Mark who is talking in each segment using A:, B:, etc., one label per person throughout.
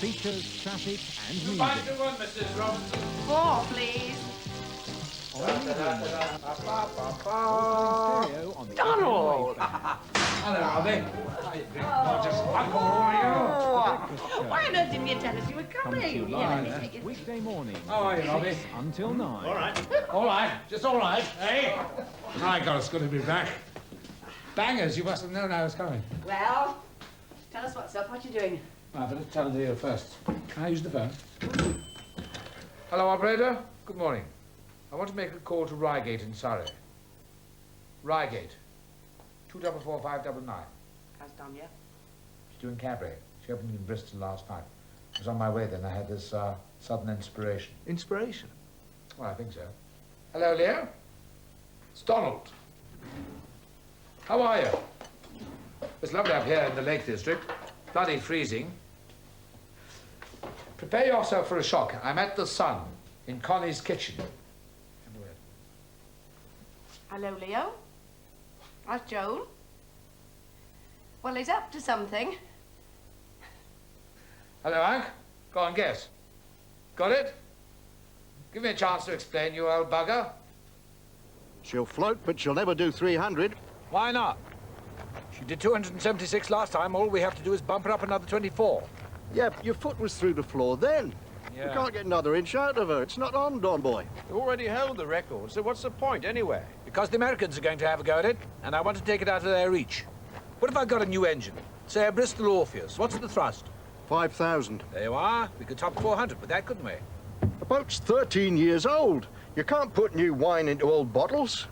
A: features, traffic and music.
B: 5 to 1, Mrs. Robinson.
C: 4, please.
A: Donald!
B: Hello, Robbie. Just like all of you.
C: Why on earth didn't you tell us you were
A: Come to
C: coming?
A: you
C: Here,
A: live
C: let me take it.
A: weekday morning.
B: How are you, Robbie?
A: Until 9.
B: All right, just all right, eh? My God, it's good to be back. Bangers, you must have known I was coming.
C: Well, tell us what's up. What you doing?
B: I better tell the deal first. Can I use the phone? Hello, operator. Good morning. I want to make a call to Reigate in Surrey. Reigate. 244599.
C: How's Dom, yeah?
B: She's doing cabaret. She opened in Bristol last night. I was on my way then. I had this sudden inspiration.
D: Inspiration?
B: Well, I think so. Hello, Leo. It's Donald. How are you? It's lovely up here in the Lake District. Bloody freezing. Prepare yourself for a shock. I'm at the Sun in Connie's kitchen.
C: Hello, Leo. That's Joel. Well, he's up to something.
B: Hello, Hank. Go on, guess. Got it? Give me a chance to explain, you old bugger.
D: She'll float, but she'll never do 300.
E: Why not? She did 276 last time. All we have to do is bump her up another 24.
D: Yeah, but your foot was through the floor then.
E: Yeah.
D: You can't get another inch out of her. It's not on, Don boy.
F: You already held the record, so what's the point anyway?
E: Because the Americans are going to have a go at it, and I want to take it out of their reach. What if I got a new engine? Say a Bristol Orpheus. What's the thrust?
D: 5,000.
E: There you are. We could top 400 with that, couldn't we?
D: The boat's 13 years old. You can't put new wine into old bottles.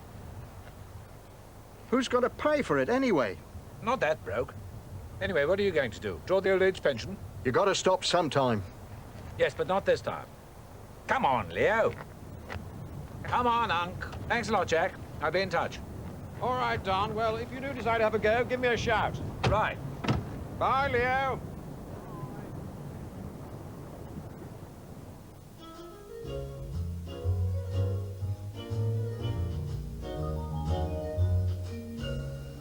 D: Who's going to pay for it anyway?
E: Not that broke. Anyway, what are you going to do? Draw the old age pension?
D: You got to stop sometime.
E: Yes, but not this time. Come on, Leo. Come on, Unc. Thanks a lot, Jack. I'll be in touch.
F: All right, Don. Well, if you do decide to have a go, give me a shout.
E: Right.
F: Bye, Leo.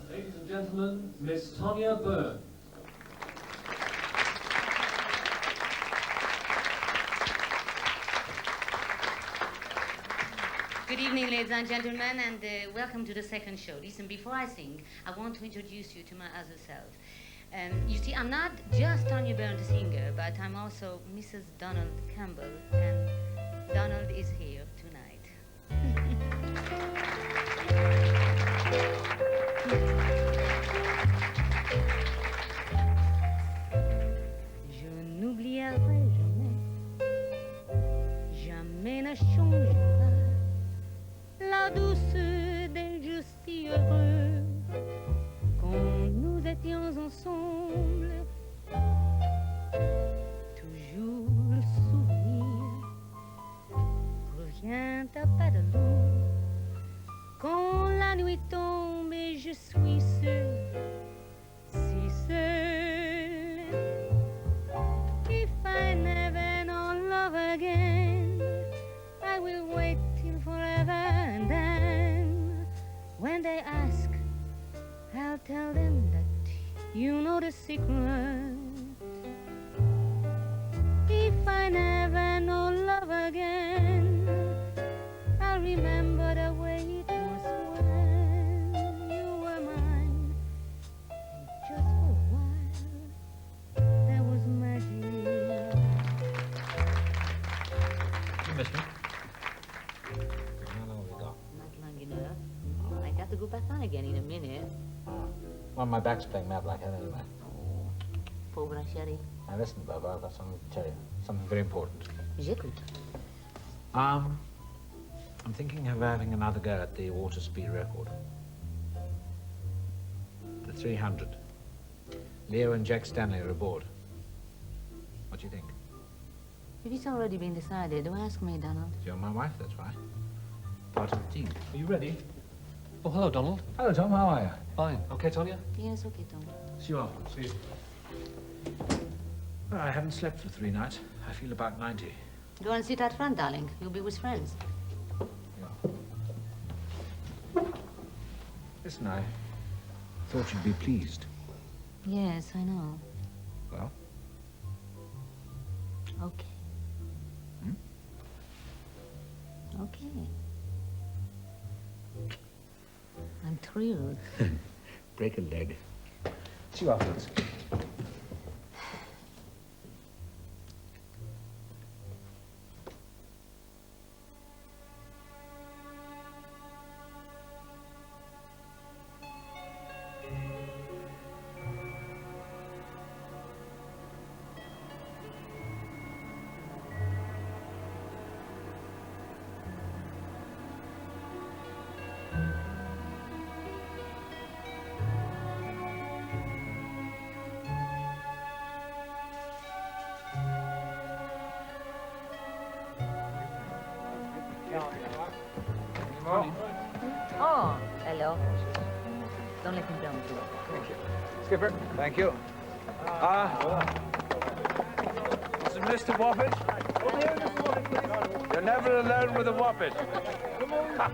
G: Ladies and gentlemen, Miss Tonya Byrne.
H: Good evening, ladies and gentlemen, and welcome to the second show. Listen, before I sing, I want to introduce you to my other self. You see, I'm not just Tonya Byrne, the singer, but I'm also Mrs. Donald Campbell, and Donald is here tonight. Je n'oublierai jamais, jamais ne changera la douce des jours si heureux quand nous étions ensemble. Toujours le souvenir revient à pas de loup. Quand la nuit tombe et je suis seule, si seule. If I never know love again, I will wait till forever, and then when they ask, I'll tell them that you know the secret. If I never know love again, I'll remember the way it was when you were mine, and just for a while there was magic.
E: You miss me? How long have we got?
H: Not long enough. I got to go back on again in a minute.
E: Well, my back's playing mad like hell anyway.
H: Pauvre chérie.
E: Now listen, Bubba, I've got something to tell you. Something very important.
H: J'écoute.
E: I'm thinking of having another go at the water speed record. The 300. Leo and Jack Stanley are aboard. What do you think?
H: If it's already been decided, don't ask me, Donald.
E: You're my wife, that's right. Part of the team.
G: Are you ready? Oh, hello, Donald.
B: Hello, Tom. How are you?
G: Fine. Okay, Tonya?
H: Yes, okay, Tom.
B: See you after. See you.
E: Well, I haven't slept for 3 nights. I feel about 90.
H: Go and sit out front, darling. You'll be with friends.
E: Yeah. Listen, I thought you'd be pleased.
H: Yes, I know.
E: Well,
H: Okay. Okay. I'm thrilled.
E: Break a leg. See you afterwards.
H: Oh, hello. Don't let him down, please.
E: Skipper, thank you. This is Mr. Wappet. You're never alone with a Wappet. All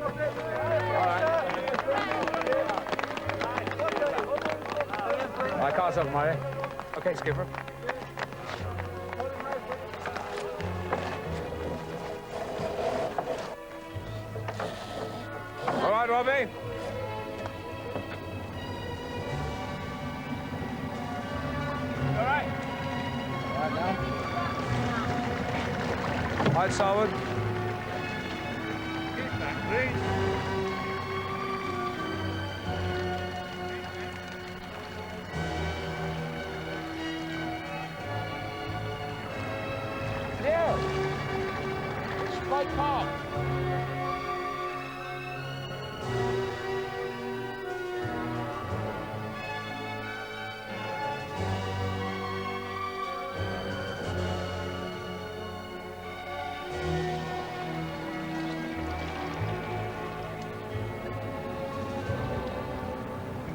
E: right. My car's off, Murray. Okay, Skipper. All right, Robbie. All right. Right, Salwood. Keep back, please. Leo! It's my car.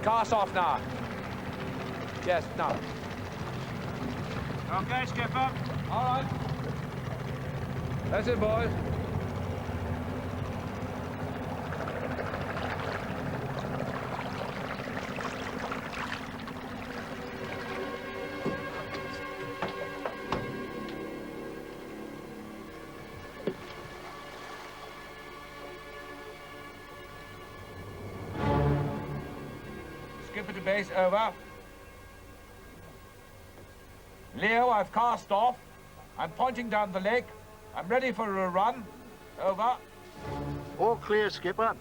E: Cast off now. Yes, now. Okay, Skipper. All right. That's it, boys. Skipper to base, over. Leo, I've cast off. I'm pointing down the lake. I'm ready for a run. Over.
D: All clear, Skipper.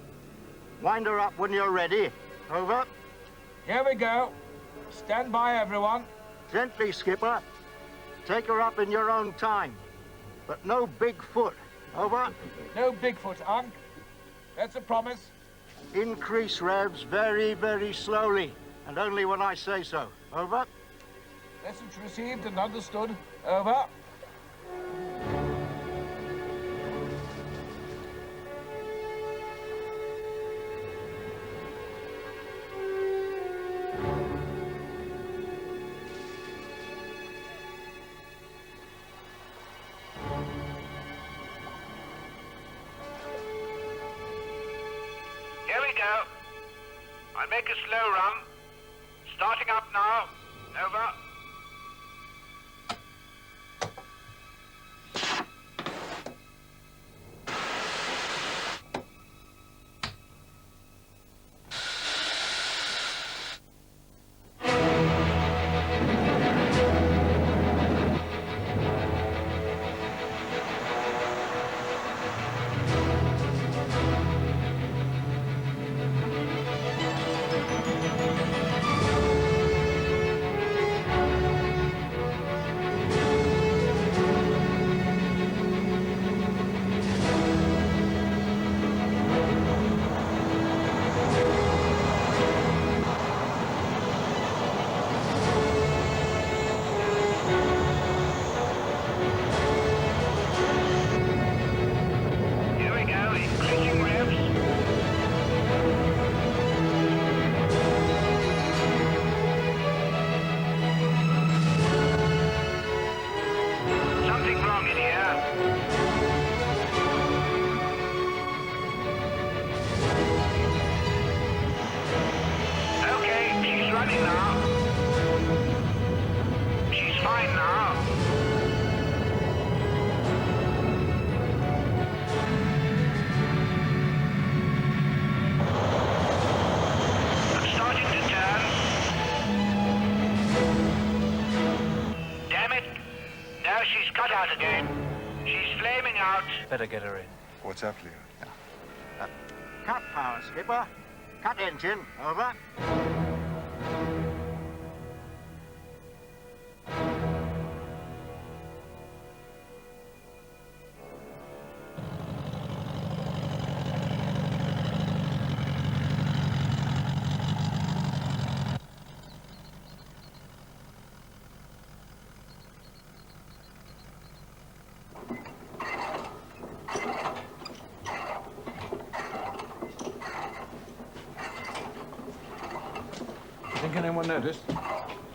D: Wind her up when you're ready. Over.
E: Here we go. Stand by, everyone.
D: Gently, Skipper. Take her up in your own time. But no big foot. Over.
E: No Bigfoot, Unc. That's a promise.
D: Increase revs very, very slowly. And only when I say so. Over.
E: Message received and understood. Over.
I: Here we go. I'll make a slow run. Starting up now. Over. she's cut out again. She's flaming out.
E: Better get her in.
J: What's up, Leo?
D: Cut power, skipper. Cut engine. Over.
E: Think anyone noticed?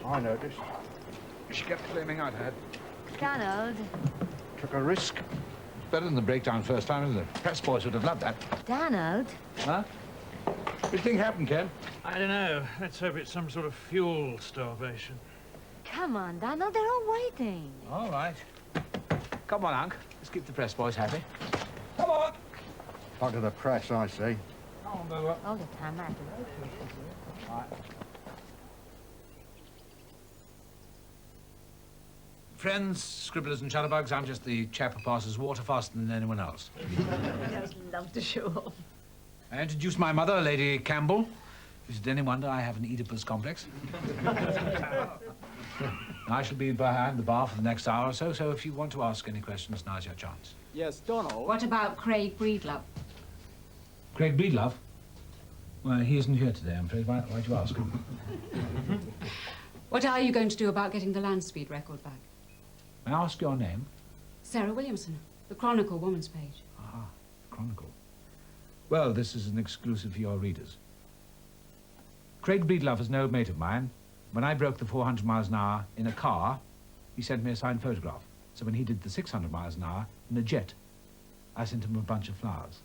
D: I noticed.
E: She kept flaming out, Had.
H: Donald.
E: Took a risk. Better than the breakdown first time, isn't it? Press boys would have loved that.
H: Donald.
E: Huh? What do you think happened, Ken?
F: I don't know. Let's hope it's some sort of fuel starvation.
H: Come on, Donald. They're all waiting.
E: All right. Come on, Unc. Let's keep the press boys happy. Come on!
D: Back to the press, I say.
E: Come on, Bella.
H: All the time after.
E: All right. Friends, scribblers and shutterbugs, I'm just the chap who passes water faster than anyone else.
C: He does love to show off.
E: I introduced my mother, Lady Campbell. Is it any wonder I have an Oedipus complex? I shall be behind the bar for the next hour or so, so if you want to ask any questions, now's your chance.
A: Yes, Donald.
C: What about Craig Breedlove?
E: Craig Breedlove? Well, he isn't here today, I'm afraid. Why'd you ask?
K: What are you going to do about getting the land speed record back?
E: May I ask your name?
K: Sarah Williamson, the Chronicle Woman's Page.
E: Ah, Chronicle. Well, this is an exclusive for your readers. Craig Breedlove is no mate of mine. When I broke the 400 miles an hour in a car, he sent me a signed photograph. So when he did the 600 miles an hour in a jet, I sent him a bunch of flowers.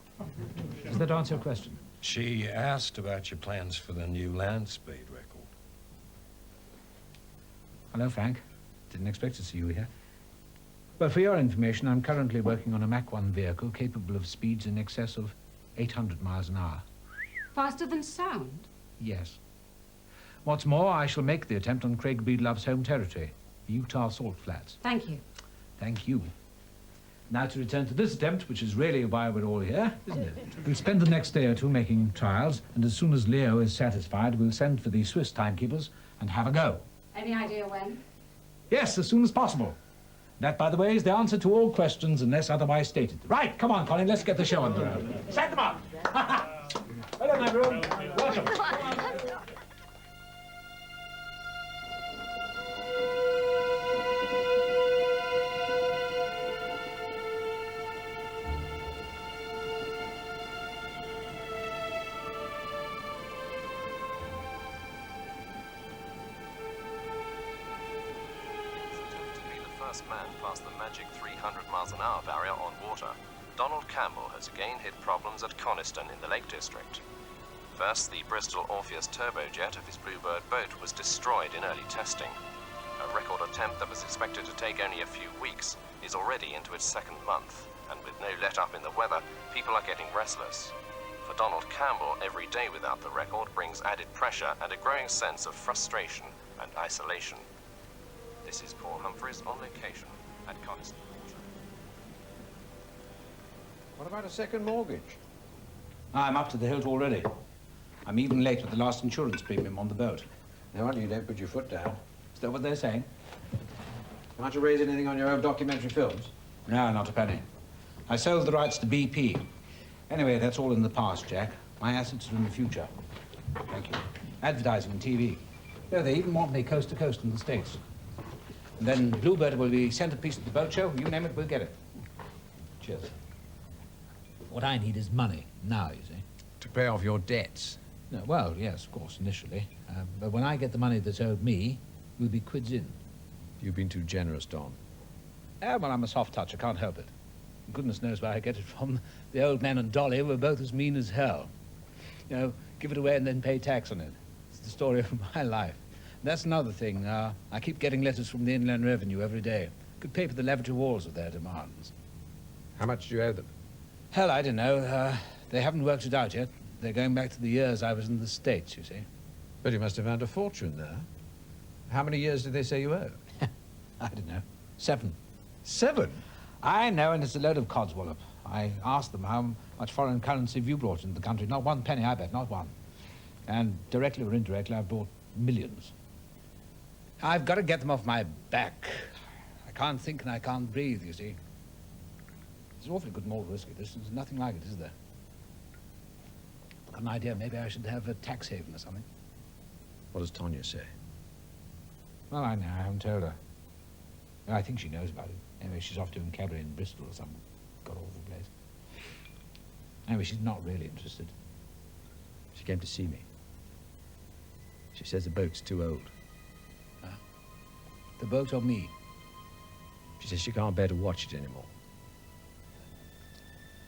E: Does that answer your question?
L: She asked about your plans for the new land speed record.
E: Hello, Frank. Didn't expect to see you here. Well, for your information, I'm currently working on a Mach 1 vehicle capable of speeds in excess of 800 miles an hour.
K: Faster than sound?
E: Yes. What's more, I shall make the attempt on Craig Breedlove's home territory, the Utah Salt Flats.
K: Thank you.
E: Thank you. Now to return to this attempt, which is really why we're all here, isn't it? We'll spend the next day or two making trials, and as soon as Leo is satisfied, we'll send for the Swiss timekeepers and have a go.
K: Any idea when?
E: Yes, as soon as possible. That, by the way, is the answer to all questions unless otherwise stated. Right, come on, Colin, let's get the show on the road. Set them up! Hello, my groom. Welcome.
M: Man past the magic 300 miles an hour barrier on water, Donald Campbell has again hit problems at Coniston in the Lake District. First, the Bristol Orpheus turbojet of his Bluebird boat was destroyed in early testing. A record attempt that was expected to take only a few weeks is already into its second month, and with no let-up in the weather, people are getting restless. For Donald Campbell, every day without the record brings added pressure and a growing sense of frustration and isolation. This is Paul Humphreys on location at Coniston Water.
F: What about a second mortgage?
E: I'm up to the hilt already. I'm even late with the last insurance premium on the boat.
F: No wonder you don't put your foot down.
E: Is that what they're saying?
F: Can't you raise anything on your own documentary films?
E: No, not a penny. I sold the rights to BP. Anyway, that's all in the past, Jack. My assets are in the future. Thank you. Advertising and TV. No, they even want me coast to coast in the States. And then Bluebird will be centerpiece of the boat show. You name it, we'll get it. Cheers. What I need is money, now, you see.
L: To pay off your debts?
E: No, well, yes, of course, initially. But when I get the money that's owed me, we'll be quids in.
L: You've been too generous, Don.
E: Well, I'm a soft touch. I can't help it. Goodness knows where I get it from. The old man and Dolly were both as mean as hell. You know, give it away and then pay tax on it. It's the story of my life. That's another thing. I keep getting letters from the Inland Revenue every day. Could pay for the lavatory walls of their demands.
L: How much do you owe them?
E: Hell, I don't know. They haven't worked it out yet. They're going back to the years I was in the States, you see.
L: But you must have earned a fortune there. How many years did they say you owed?
E: I don't know. 7. 7? I know, and it's a load of codswallop. I asked them how much foreign currency have you brought into the country. Not one penny, I bet, not one. And directly or indirectly, I've brought millions. I've got to get them off my back. I can't think and I can't breathe, you see. It's awfully good malt whiskey. There's nothing like it, is there? I've got an idea. Maybe I should have a tax haven or something.
L: What does Tonya say?
E: Well, I know. I haven't told her. I think she knows about it. Anyway, she's off doing cabaret in Bristol or something. God-awful place. Anyway, she's not really interested.
L: She came to see me. She says the boat's too old.
E: The boat or me?
L: She says she can't bear to watch it anymore.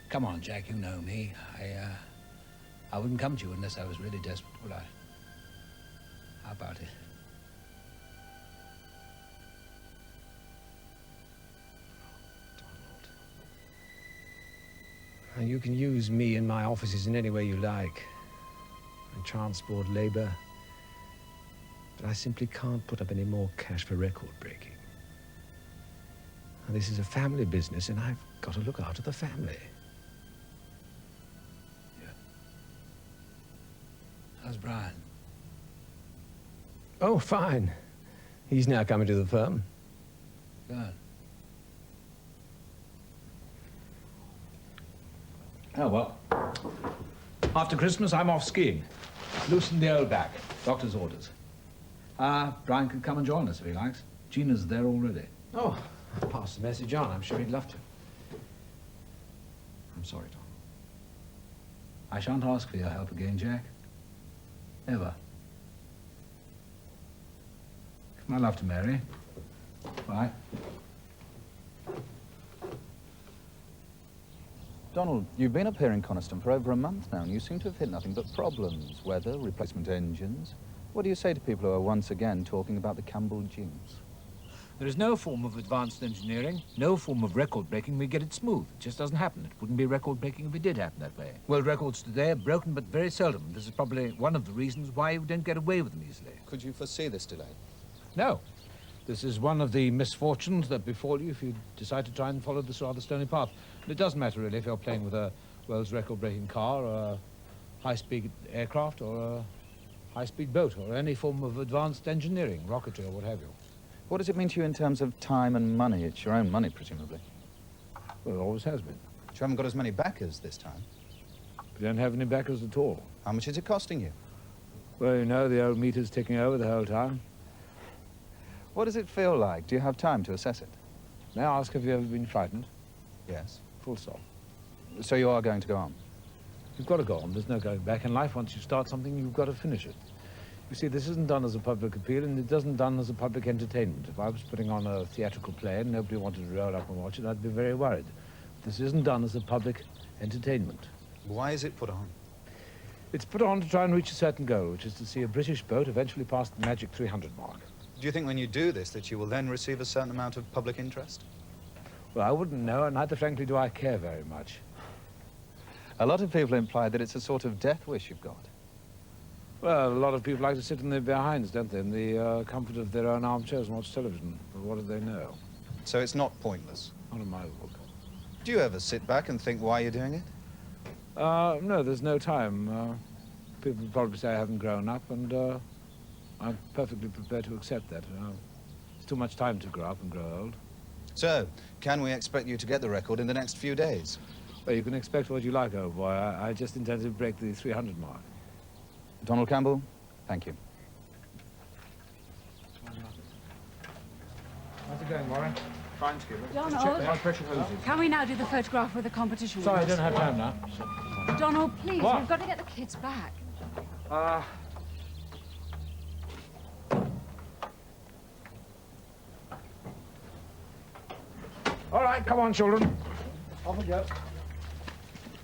E: Come on, Jack, you know me. I wouldn't come to you unless I was really desperate, would I? How about it?
L: And you can use me in my offices in any way you like. And transport labor. But I simply can't put up any more cash for record breaking. And this is a family business, and I've got to look after the family.
E: How's Brian?
L: Oh, fine. He's now coming to the firm.
E: Good. Oh, well. After Christmas, I'm off skiing. Loosen the old back. Doctor's orders. Brian could come and join us if he likes. Gina's there already.
L: Oh, I'll pass the message on. I'm sure he'd love to. I'm sorry, Tom.
E: I shan't ask for your help again, Jack. Ever. My love to Mary. Bye.
J: Donald, you've been up here in Coniston for over a month now, and you seem to have hit nothing but problems. Weather, replacement engines. What do you say to people who are once again talking about the Campbell jinx?
E: There is no form of advanced engineering, no form of record-breaking. We get it smooth. It just doesn't happen. It wouldn't be record-breaking if it did happen that way. World records today are broken, but very seldom. This is probably one of the reasons why you don't get away with them easily.
J: Could you foresee this delay?
E: No. This is one of the misfortunes that befall you if you decide to try and follow this rather stony path. And it doesn't matter, really, if you're playing with a world's record-breaking car, or a high-speed aircraft, or a high-speed boat, or any form of advanced engineering, rocketry, or what have you.
J: What does it mean to you in terms of time and money? It's your own money, presumably.
E: Well, it always has been.
J: But you haven't got as many backers this time.
E: We don't have any backers at all.
J: How much is it costing you?
E: Well, you know, the old meter's ticking over the whole time.
J: What does it feel like? Do you have time to assess it?
E: May I ask, have you ever been frightened?
J: Yes.
E: Full stop.
J: So you are going to go on?
E: You've got to go on. There's no going back in life. Once you start something, you've got to finish it. You see, this isn't done as a public appeal, and it isn't done as a public entertainment. If I was putting on a theatrical play and nobody wanted to roll up and watch it, I'd be very worried. This isn't done as a public entertainment.
J: Why is it put on?
E: It's put on to try and reach a certain goal, which is to see a British boat eventually pass the magic 300 mark.
J: Do you think when you do this that you will then receive a certain amount of public interest?
E: Well, I wouldn't know, and neither, frankly, do I care very much.
J: A lot of people imply that it's a sort of death wish you've got.
E: Well, a lot of people like to sit in their behinds, don't they, in the comfort of their own armchairs and watch television. But what do they know?
J: So it's not pointless?
E: Not in my book.
J: Do you ever sit back and think why you're doing it?
E: No, there's no time. People probably say I haven't grown up, and I'm perfectly prepared to accept that. It's too much time to grow up and grow old.
J: So, can we expect you to get the record in the next few days?
E: Well, you can expect what you like, old boy. I just intend to break the 300 mark.
J: Donald Campbell, thank you.
E: How's it going, Warren? Fine, Skipper.
K: Donald?
E: Just check the high pressure hoses.
K: Can we now do the photograph with the competition?
E: Sorry, I don't have time now.
K: Donald, please,
E: What?
K: we've got to get the kids back.
E: All right, come on, children. Off we go.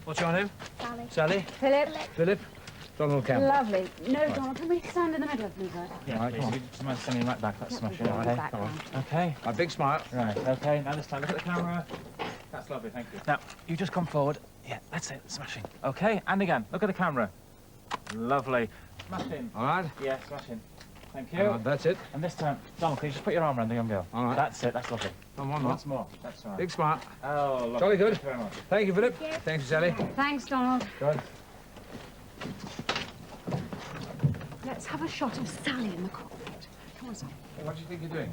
E: What's your name?
K: Sally.
E: Sally?
K: Philip.
E: Philip? Donald Campbell.
K: Lovely. No, Donald, can we stand in the middle of Bluebird?
N: Yeah,
E: Right,
N: please.
E: come on.
N: Do you mind standing right back? That's
K: Yep,
N: smashing.
K: we'll
N: Right,
K: go
N: okay,
K: back
N: come on.
K: round.
N: Okay.
E: A big smile.
N: Right, okay. Now this time, look at the camera. That's lovely, thank you. Now, you just come forward. Yeah, that's it. Smashing. Okay, and again. Look at the camera. Lovely. Smash in.
E: All right.
N: Yeah, smash in. Thank you.
B: That's it.
N: And this time, Donald, can you just put your arm around the young girl?
B: All right.
N: That's it, that's lovely.
B: Come on,
N: Once more. That's all right.
B: Big smile.
N: Oh, lovely.
B: Jolly good.
N: Thank you very much.
B: Thank you, Philip. Thanks, Sally.
K: Thanks, Donald.
B: Good.
K: Let's have a shot of Sally in the cockpit. Come on, Sally.
B: What do you think you're doing?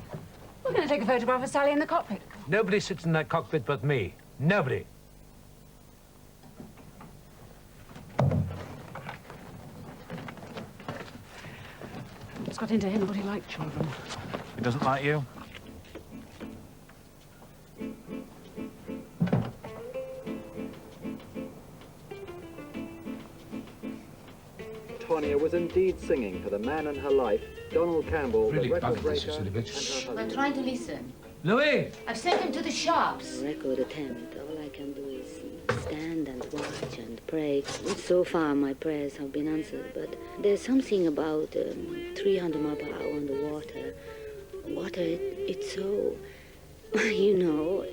K: We're going to take a photograph of Sally in the cockpit.
B: Nobody sits in that cockpit but me. Nobody.
K: What's got into him? What he liked children.
N: He doesn't like you?
J: Tonya was indeed singing for the man in her life, Donald Campbell,
B: Really
J: the record
B: bugging this, you
J: breaker.
B: silly bitch.
O: I'm trying to listen.
B: Louis!
O: I've sent him to the shops.
P: Record attempt. All I can do is stand and watch and pray. So far, my prayers have been answered, but there's something about 300 miles per hour on the water. Water, it's so, you know,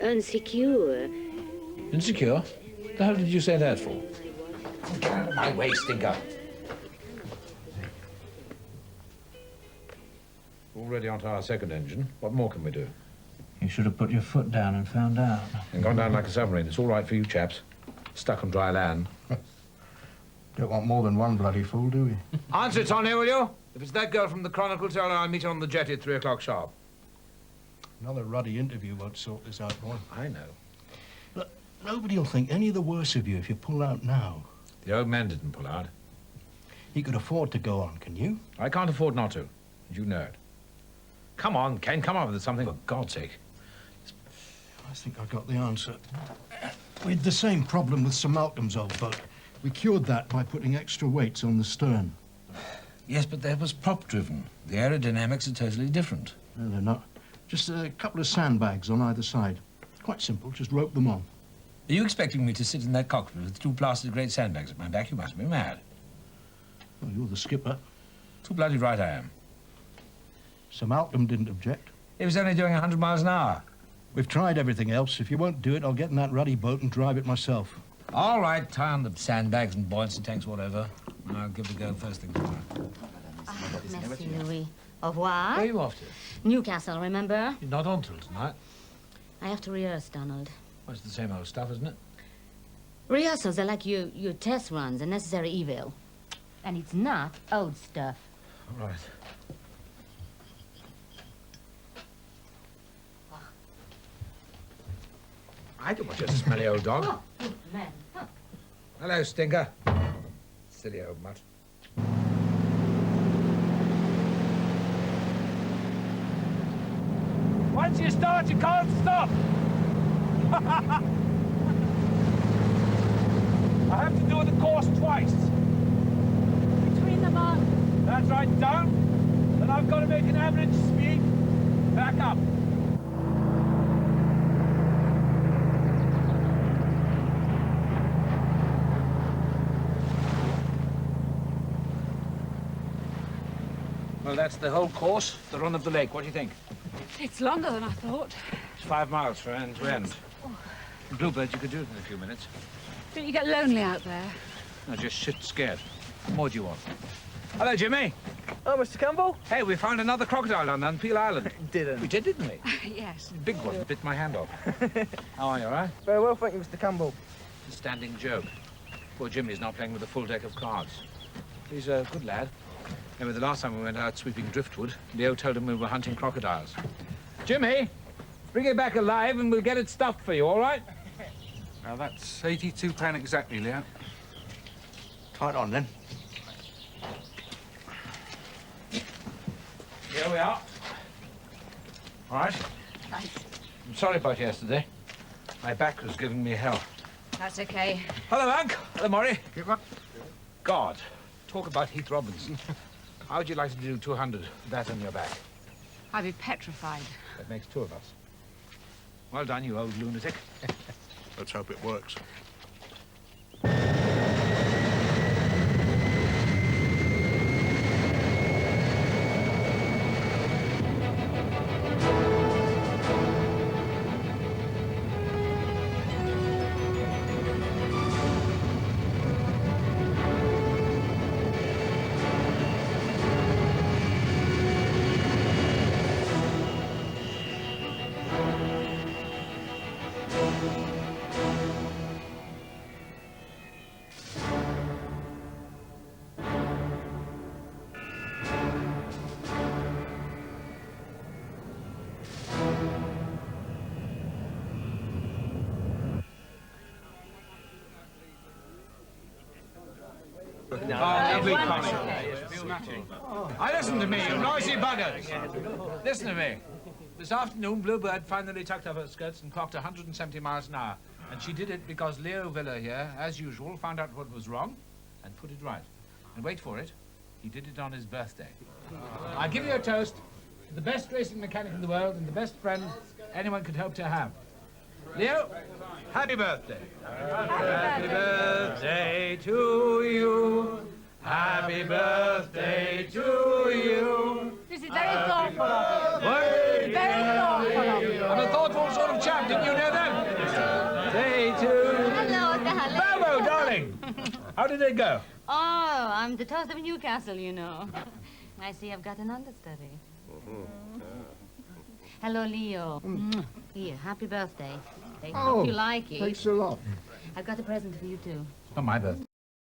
P: unsecure.
B: Insecure? The hell did you say that for? Get out of my way, stinker. Already onto our second engine. What more can we do?
N: You should have put your foot down and found out.
B: And gone down like a submarine. It's all right for you chaps. Stuck on dry land.
D: Don't want more than one bloody fool, do we?
B: Answer, Tony, will you? If it's that girl from the Chronicle, tell her I'll meet her on the jetty at 3 o'clock sharp.
D: Another ruddy interview won't sort this out, boy.
B: I know.
D: Look, nobody will think any the worse of you if you pull out now.
B: The old man didn't pull out.
D: He could afford to go on, can you?
B: I can't afford not to. And you know it. Come on, Ken, come up with something, for God's sake.
D: I think I got the answer. We had the same problem with Sir Malcolm's old boat. We cured that by putting extra weights on the stern.
B: Yes, but that was prop-driven. The aerodynamics are totally different.
D: No, they're not. Just a couple of sandbags on either side. Quite simple, just rope them on.
B: Are you expecting me to sit in that cockpit with 2 plastered great sandbags at my back? You must be mad.
D: Well, you're the skipper.
B: Too bloody right I am.
D: Sir Malcolm didn't object.
B: He was only doing 100 miles an hour.
D: We've tried everything else. If you won't do it, I'll get in that ruddy boat and drive it myself.
B: All right, tie on the sandbags and buoyancy tanks, whatever. And I'll give it a go first thing tomorrow.
O: Merci, Louis. Au revoir.
B: Where are you off to?
O: Newcastle, remember?
B: You're not on till tonight.
O: I have to rehearse, Donald.
B: Well, it's the same old stuff, isn't it?
O: Rehearsals are like your test runs, a necessary evil. And it's not old stuff.
B: All right. I don't want just a smelly old dog.
O: Oh, good man. Huh.
B: Hello, stinker. Silly old mutt. Once you start, you can't stop. I have to do the course twice.
K: Between them on.
B: That's right, down. Then I've got to make an average speed. Back up. Well, that's the whole course, the run of the lake. What do you think?
K: It's longer than I thought.
B: It's 5 miles from end to end. Bluebird, you could do it in a few minutes.
K: Don't you get lonely out there?
B: No, just shit scared. What more do you want? Hello, Jimmy.
N: Oh, Mr. Campbell?
B: Hey, we found another crocodile on Peel Island.
N: Didn't.
B: We did, didn't we?
K: Yes.
B: Big one, bit my hand off. How are you, all right?
N: Very well, thank you, Mr. Campbell.
B: It's a standing joke. Poor Jimmy's now playing with a full deck of cards. He's a good lad. Remember the last time we went out sweeping driftwood, Leo told him we were hunting crocodiles. Jimmy, bring it back alive and we'll get it stuffed for you, all right?
Q: Now, that's £82 exactly, Leo.
D: Tie it on, then.
B: Here we are. All right.
K: Thanks.
B: I'm sorry about yesterday. My back was giving me hell.
K: That's okay.
B: Hello, Hank. Hello, Maury. God, talk about Heath Robinson. How would you like to do 200 with that on your back?
K: I'd be petrified.
B: That makes 2 of us. Well done, you old lunatic.
D: Let's hope it works.
B: lovely Connie. Now listen to me, you noisy buggers. Listen to me. This afternoon, Bluebird finally tucked up her skirts and clocked 170 miles an hour. And she did it because Leo Villa here, as usual, found out what was wrong and put it right. And wait for it, he did it on his birthday. I give you a toast to the best racing mechanic in the world and the best friend anyone could hope to have. Leo, happy birthday. Happy birthday to you. Happy birthday to you.
H: This is very thoughtful of you.
B: What?
H: Very thoughtful of you.
B: I'm a thoughtful sort of chap, didn't you know that? Day two.
O: Hello, darling.
B: Bravo, darling. How did it go?
O: Oh, I'm the toast of Newcastle, you know. I see I've got an understudy. Hello, Leo. Here, happy birthday. I hope you like it.
D: Thanks a lot.
O: I've got a present for you, too.
B: It's not my birthday.